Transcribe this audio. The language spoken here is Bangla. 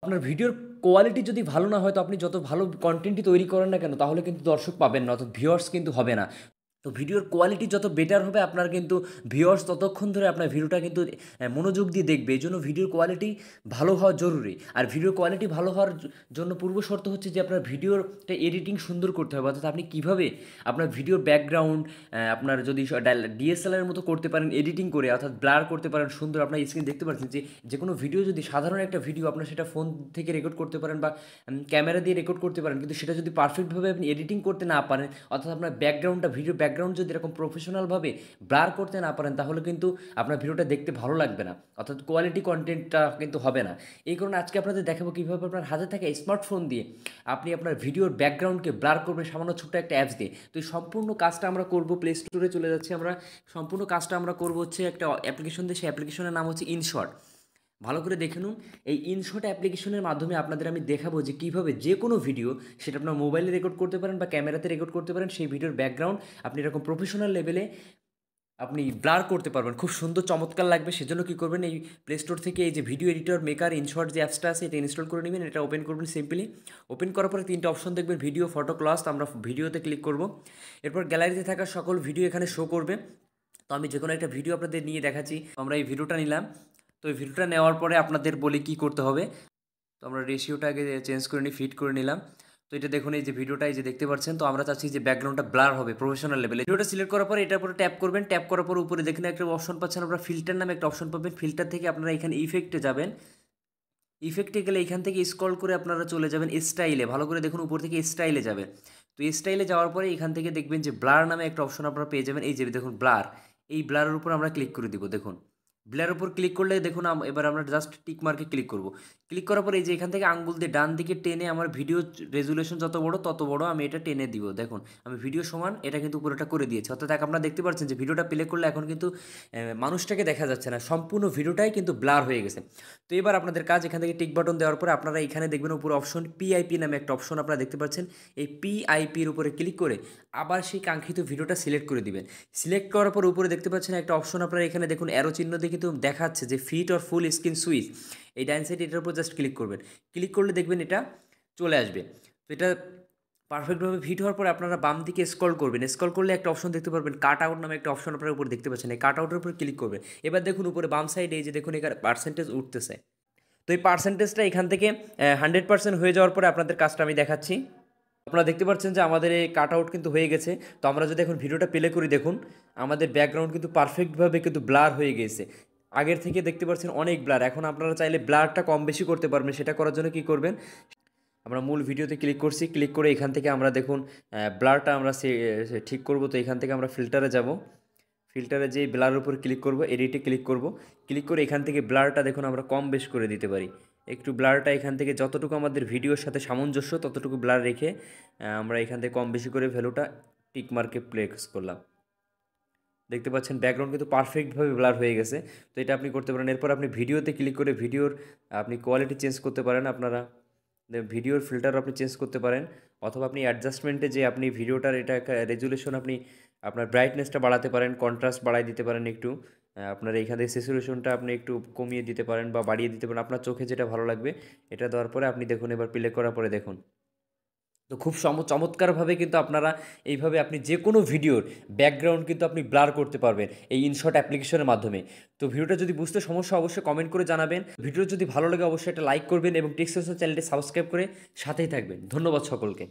আপনার ভিডিওর কোয়ালিটি যদি ভালো না হয় তো আপনি যত ভালো কন্টেন্টই তৈরি করেন না কেন তাহলে কিন্তু দর্শক পাবেন না, অর্থাৎ ভিউয়ার্স কিন্তু হবে না। তো ভিডিওর কোয়ালিটি যত বেটার হবে আপনার কিন্তু ভিউয়ার্স ততক্ষণ ধরে আপনার ভিডিওটা কিন্তু মনোযোগ দিয়ে দেখবে। এই জন্য ভিডিওর কোয়ালিটি ভালো হওয়া জরুরি। আর ভিডিওর কোয়ালিটি ভালো হওয়ার জন্য পূর্ব শর্ত হচ্ছে যে আপনার ভিডিওরটা এডিটিং সুন্দর করতে হবে, অর্থাৎ আপনি কীভাবে আপনার ভিডিওর ব্যাকগ্রাউন্ড আপনার যদি ডিএসএলআরের মতো করতে পারেন এডিটিং করে, অর্থাৎ ব্লার করতে পারেন সুন্দর। আপনার স্ক্রিন দেখতে পাচ্ছেন যে কোনো ভিডিও যদি সাধারণ একটা ভিডিও আপনার সেটা ফোন থেকে রেকর্ড করতে পারেন বা ক্যামেরা দিয়ে রেকর্ড করতে পারেন, কিন্তু সেটা যদি পারফেক্টভাবে আপনি এডিটিং করতে না পারেন, অর্থাৎ আপনার ব্যাকগ্রাউন্ডটা ভিডিও ব্যাকগ্রাউন্ড যদি এরকম প্রফেশনালভাবে ব্লার করতে না পারেন, তাহলে কিন্তু আপনার ভিডিওটা দেখতে ভালো লাগবে না, অর্থাৎ কোয়ালিটি কন্টেন্টটা কিন্তু হবে না। এই কারণে আজকে আপনাদের দেখাবো কীভাবে আপনার হাতে থাকা স্মার্টফোন দিয়ে আপনি আপনার ভিডিওর ব্যাকগ্রাউন্ডকে ব্লার করবেন সামান্য ছোট্ট একটা অ্যাপস দিয়ে। তো এই সম্পূর্ণ কাজটা আমরা করবো, প্লে স্টোরে চলে যাচ্ছি আমরা। সম্পূর্ণ কাজটা আমরা করবো হচ্ছে একটা অ্যাপ্লিকেশন দিয়ে, সেই অ্যাপ্লিকেশনের নাম হচ্ছে InShot। ভালো করে দেখে নিন, এই InShot অ্যাপ্লিকেশনের মাধ্যমে আপনাদের আমি দেখাবো যে কীভাবে যে কোনো ভিডিও সেটা আপনার মোবাইলে রেকর্ড করতে পারেন বা ক্যামেরাতে রেকর্ড করতে পারেন, সেই ভিডিওর ব্যাকগ্রাউন্ড আপনি এরকম প্রফেশনাল লেভেলে আপনি ব্লার করতে পারবেন, খুব সুন্দর চমৎকার লাগবে। সেজন্য কী করবেন, এই প্লে স্টোর থেকে এই যে ভিডিও এডিটর মেকার InShot যে অ্যাপসটা আছে এটা ইনস্টল করে নেবেন। এটা ওপেন করবেন সিম্পলি। ওপেন করার পরে তিনটে অপশন দেখবেন, ভিডিও, ফটো, ক্লাস। আমরা ভিডিওতে ক্লিক করব। এরপর গ্যালারিতে থাকা সকল ভিডিও এখানে শো করবে। তো আমি যে কোনো একটা ভিডিও আপনাদের নিয়ে দেখাচ্ছি। আমরা এই ভিডিওটা নিলাম। তো এই ভিডিওটা নেওয়ার পরে আপনাদের বলি কী করতে হবে। তো আমরা রেশিওটা আগে চেঞ্জ করে নিই, ফিট করে নিলাম। তো এটা দেখুন, এই যে ভিডিওটা এই যে দেখতে পাচ্ছেন। তো আমরা চাচ্ছি যে ব্যাকগ্রাউন্ডটা ব্লার হবে প্রফেশনাল লেভেলে। ভিডিওটা সিলেক্ট করার পরে এটার উপরে ট্যাপ করবেন। ট্যাপ করার পর উপরে দেখেন একটা অপশন পাচ্ছেন, আপনারা ফিল্টার নামে একটা অপশন পাবেন। ফিল্টার থেকে আপনারা এখানে ইফেক্টে যাবেন। ইফেক্টে গেলে এখান থেকে স্ক্রল করে আপনারা চলে যাবেন স্টাইলে। ভালো করে দেখুন, উপর থেকে স্টাইলে যাবেন। তো স্টাইলে যাওয়ার পরে এখান থেকে দেখবেন যে ব্লার নামে একটা অপশন আপনারা পেয়ে যাবেন। এই যে দেখুন ব্লার, এই ব্লারের উপর আমরা ক্লিক করে দিব। দেখুন ব্লারের উপর ক্লিক করলে দেখুন এবার আমরা জাস্ট টিক মার্কে ক্লিক করব। ক্লিক করার পরে এই যে এখান থেকে আঙ্গুল দিয়ে ডান দিকে টেনে আমার ভিডিও রেজুলেশন যত বড় তত বড় আমি এটা টেনে দিব। দেখুন আমি ভিডিও সমান এটা কিন্তু পুরোটা করে দিয়েছি। অর্থাৎ আপনারা দেখতে পাচ্ছেন যে ভিডিওটা প্লে করলে এখন কিন্তু মানুষটাকে দেখা যাচ্ছে না, সম্পূর্ণ ভিডিওটাই কিন্তু ব্লার হয়ে গেছে। তো এবার আপনাদের কাজ, এখান থেকে টিক বাটন দেওয়ার পরে আপনারা এখানে দেখবেন উপরে অপশন পিআইপি নামে একটা অপশন আপনারা দেখতে পাচ্ছেন। এই পিআইপির উপরে ক্লিক করে আবার সেই কাঙ্ক্ষিত ভিডিওটা সিলেক্ট করে দিবেন। সিলেক্ট করার পর উপরে দেখতে পাচ্ছেন একটা অপশন, আপনারা এখানে দেখুন অ্যারো চিহ্ন দিয়ে কিন্তু দেখাচ্ছে যে fit or full screen switch. এই ডাইন সাইড এটার উপর জাস্ট ক্লিক করবেন। ক্লিক করলে দেখবেন এটা চলে আসবে। তো এটা পারফেক্টভাবে ফিট হওয়ার পরে আপনারা বাম দিকে স্ক্রল করবেন। স্ক্রল করলে একটা অপশন দেখতে পারবেন, কাট আউট নামে একটা অপশন আপনার উপর দেখতে পাচ্ছেন। এই কাট আউটের উপর ক্লিক করবেন। এবার দেখুন উপরে বাম সাইডে এই যে দেখুন এখানে পার্সেন্টেজ উঠতেছে। তো এই পার্সেন্টেজটা এখান থেকে 100% হয়ে যাওয়ার পরে আপনাদের কাজটা আমি দেখাচ্ছি। আপনারা দেখতে পাচ্ছেন যে আমাদের এই কাট আউট কিন্তু হয়ে গেছে। তো আমরা যদি এখন ভিডিওটা প্লে করি, দেখুন আমাদের ব্যাকগ্রাউন্ড কিন্তু পারফেক্টভাবে কিন্তু ব্লার হয়ে গেছে। আগের থেকে দেখতে পাচ্ছেন অনেক ব্লার। এখন আপনারা চাইলে ব্লারটা কম বেশি করতে পারবেন। সেটা করার জন্য কী করবেন, আমরা মূল ভিডিওতে ক্লিক করছি। ক্লিক করে এখান থেকে আমরা দেখুন ব্লারটা আমরা ঠিক করব। তো এখান থেকে আমরা ফিল্টারে যাব। ফিল্টারে যেই ব্লারের উপর ক্লিক করব, এডিটে ক্লিক করব। ক্লিক করে এখান থেকে ব্লারটা দেখুন আমরা কম বেশ করে দিতে পারি। একটু ব্লারটা এখান থেকে যতটুকু আমাদের ভিডিওর সাথে সামঞ্জস্য ততটুকু ব্লার রেখে আমরা এখান থেকে কম বেশি করে ভ্যালুটা টিক মার্কে প্লেস করলাম। দেখতে পাচ্ছেন ব্যাকগ্রাউন্ড কিন্তু পারফেক্টভাবে ব্লার হয়ে গেছে। তো এটা আপনি করতে পারেন। এরপর আপনি ভিডিওতে ক্লিক করে ভিডিওর আপনি কোয়ালিটি চেঞ্জ করতে পারেন। আপনারা ভিডিওর ফিল্টার আপনি চেঞ্জ করতে পারেন, অথবা আপনি অ্যাডজাস্টমেন্টে যে আপনি ভিডিওটার এটা রেজুলেশন আপনি আপনার ব্রাইটনেসটা বাড়াতে পারেন, কন্ট্রাস্ট বাড়াই দিতে পারেন একটু। আপনার এইখান থেকে স্যাচুরেশনটা আপনি একটু কমিয়ে দিতে পারেন বা বাড়িয়ে দিতে পারেন, আপনার চোখে যেটা ভালো লাগবে। এটা দেওয়ার পরে আপনি দেখুন, এবার প্লে করার পরে দেখুন তো খুব চমৎকারভাবে কিন্তু আপনারা এইভাবে আপনি যে কোনো ভিডিওর ব্যাকগ্রাউন্ড কিন্তু আপনি ব্লার করতে পারবেন এই InShot অ্যাপ্লিকেশনের মাধ্যমে। তো ভিডিওটা যদি বুঝতে সমস্যা অবশ্যই কমেন্ট করে জানাবেন। ভিডিও যদি ভালো লাগে অবশ্যই একটা লাইক করবেন এবং টেক্সটেন্সর চ্যানেলটি সাবস্ক্রাইব করে সাথেই থাকবেন। ধন্যবাদ সকলকে।